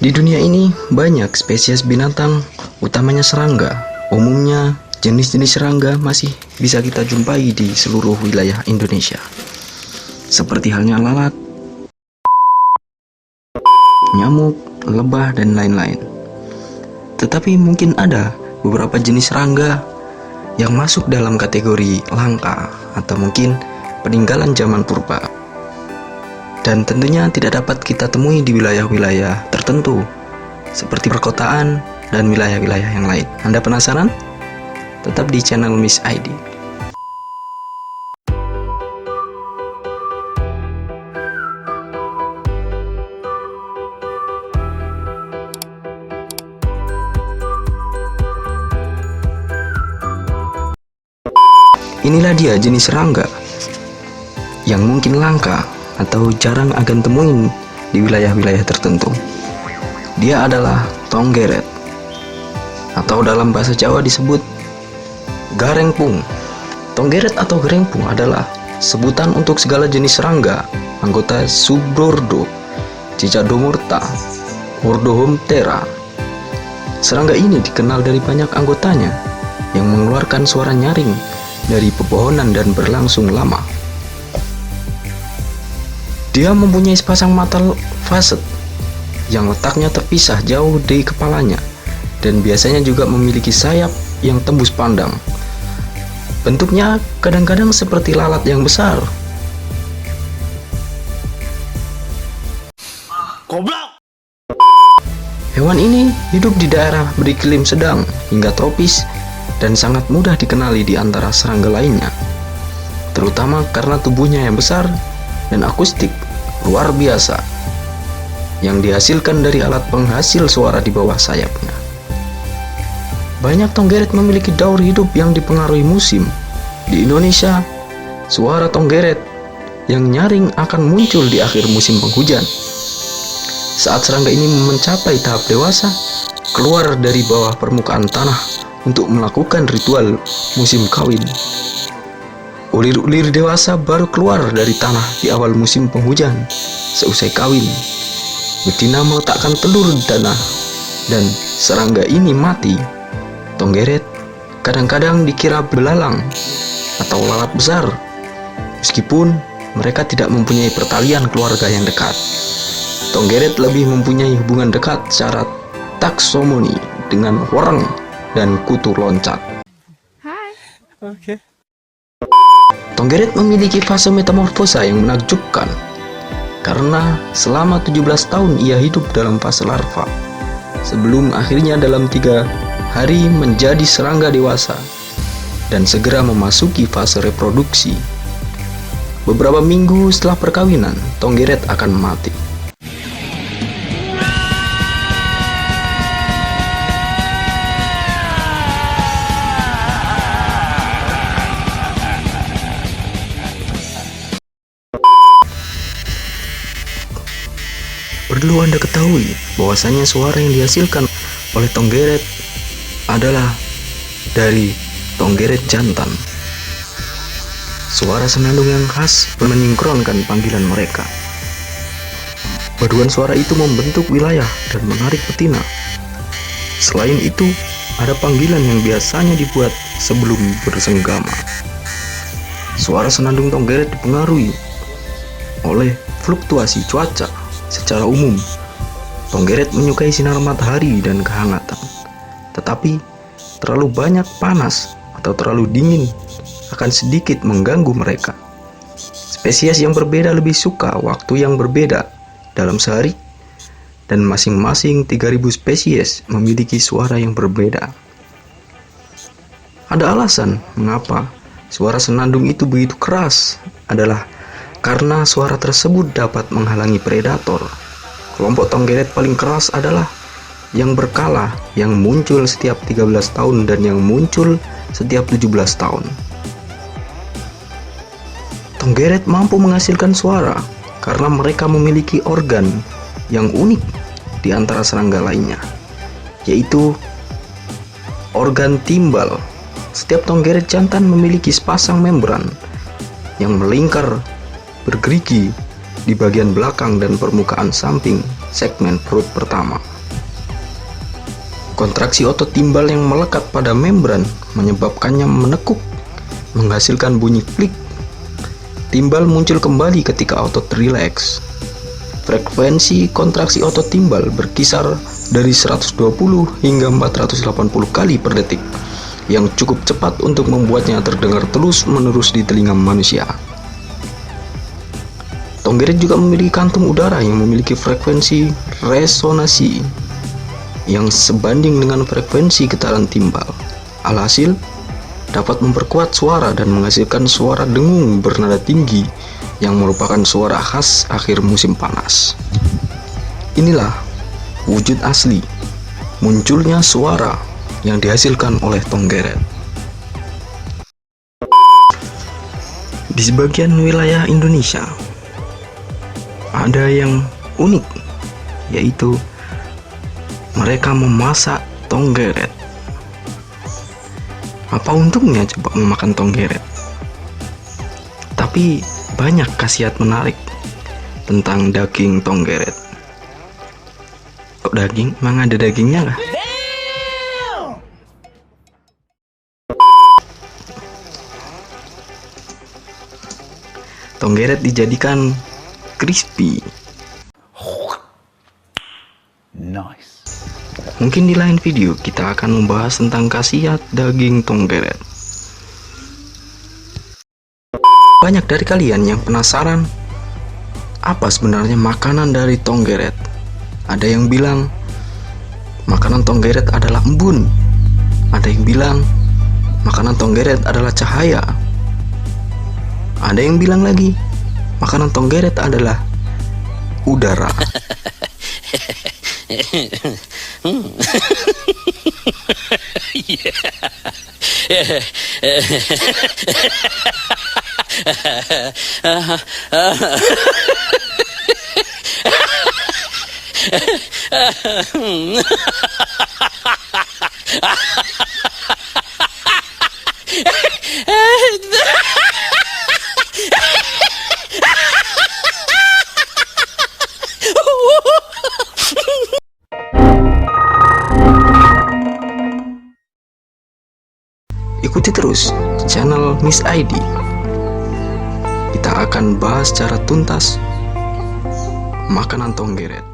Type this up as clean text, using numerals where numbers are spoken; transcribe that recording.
Di dunia ini banyak spesies binatang, utamanya serangga. Umumnya jenis-jenis serangga masih bisa kita jumpai di seluruh wilayah Indonesia. Seperti halnya lalat, nyamuk, lebah, dan lain-lain. Tetapi mungkin ada beberapa jenis serangga yang masuk dalam kategori langka atau mungkin peninggalan zaman purba. Dan tentunya tidak dapat kita temui di wilayah-wilayah tertentu seperti perkotaan dan wilayah-wilayah yang lain. Anda penasaran? Tetap di channel Miss ID. Inilah dia jenis serangga yang mungkin langka atau jarang akan temuin di wilayah-wilayah tertentu. Dia adalah tonggeret, atau dalam bahasa Jawa disebut garengpung. Tonggeret atau garengpung adalah sebutan untuk segala jenis serangga anggota subordo, Cicadomurta, Ordohomtera. Serangga ini dikenal dari banyak anggotanya yang mengeluarkan suara nyaring dari pepohonan dan berlangsung lama. Dia mempunyai sepasang mata faset yang letaknya terpisah jauh dari kepalanya dan biasanya juga memiliki sayap yang tembus pandang. Bentuknya kadang-kadang seperti lalat yang besar. Goblok! Hewan ini hidup di daerah beriklim sedang hingga tropis dan sangat mudah dikenali di antara serangga lainnya, terutama karena tubuhnya yang besar dan akustik luar biasa yang dihasilkan dari alat penghasil suara di bawah sayapnya. Banyak tonggeret memiliki daur hidup yang dipengaruhi musim. Di Indonesia, suara tonggeret yang nyaring akan muncul di akhir musim penghujan. Saat serangga ini mencapai tahap dewasa, keluar dari bawah permukaan tanah untuk melakukan ritual musim kawin. Ulir-ulir dewasa baru keluar dari tanah di awal musim penghujan. Seusai kawin, betina meletakkan telur di tanah dan serangga ini mati. Tonggeret kadang-kadang dikira belalang atau lalat besar, meskipun mereka tidak mempunyai pertalian keluarga yang dekat. Tonggeret lebih mempunyai hubungan dekat secara taksomoni dengan orang dan kutu loncat. Oke. Tonggeret memiliki fase metamorfosa yang menakjubkan karena selama 17 tahun ia hidup dalam fase larva sebelum akhirnya dalam 3 hari menjadi serangga dewasa dan segera memasuki fase reproduksi. Beberapa minggu setelah perkawinan, tonggeret akan mati. Perlu Anda ketahui bahwasanya suara yang dihasilkan oleh tonggeret adalah dari tonggeret jantan. Suara senandung yang khas menyinkronkan panggilan mereka. Paduan suara itu membentuk wilayah dan menarik betina. Selain itu, ada panggilan yang biasanya dibuat sebelum bersenggama. Suara senandung tonggeret dipengaruhi oleh fluktuasi cuaca. Secara umum, tonggeret menyukai sinar matahari dan kehangatan. Tetapi, terlalu banyak panas atau terlalu dingin akan sedikit mengganggu mereka. Spesies yang berbeda lebih suka waktu yang berbeda dalam sehari, dan masing-masing 3000 spesies memiliki suara yang berbeda. Ada alasan mengapa suara senandung itu begitu keras adalah karena suara tersebut dapat menghalangi predator. Kelompok tonggeret paling keras adalah yang berkala, yang muncul setiap 13 tahun dan yang muncul setiap 17 tahun. Tonggeret mampu menghasilkan suara karena mereka memiliki organ yang unik di antara serangga lainnya, yaitu organ timbal. Setiap tonggeret jantan memiliki sepasang membran yang melingkar bergerigi di bagian belakang dan permukaan samping segmen perut pertama. Kontraksi otot timbal yang melekat pada membran menyebabkannya menekuk, menghasilkan bunyi klik. Timbal muncul kembali ketika otot rileks. Frekuensi kontraksi otot timbal berkisar dari 120 hingga 480 kali per detik, yang cukup cepat untuk membuatnya terdengar terus-menerus di telinga manusia. Tonggeret juga memiliki kantung udara yang memiliki frekuensi resonansi yang sebanding dengan frekuensi getaran timbal. Alhasil, dapat memperkuat suara dan menghasilkan suara dengung bernada tinggi yang merupakan suara khas akhir musim panas. Inilah wujud asli munculnya suara yang dihasilkan oleh tonggeret. Di sebagian wilayah Indonesia ada yang unik, yaitu mereka memasak tonggeret. Apa untungnya coba memakan tonggeret? Tapi banyak khasiat menarik tentang daging tonggeret. Kok daging? Emang ada dagingnya kah? Tonggeret dijadikan crispy. Nice. Mungkin di lain video kita akan membahas tentang khasiat daging tonggeret. Banyak dari kalian yang penasaran apa sebenarnya makanan dari tonggeret. Ada yang bilang makanan tonggeret adalah embun. Ada yang bilang makanan tonggeret adalah cahaya. Ada yang bilang lagi makanan tonggeret adalah udara. Ikuti terus channel Miss ID. Kita akan bahas secara tuntas makanan tonggeret.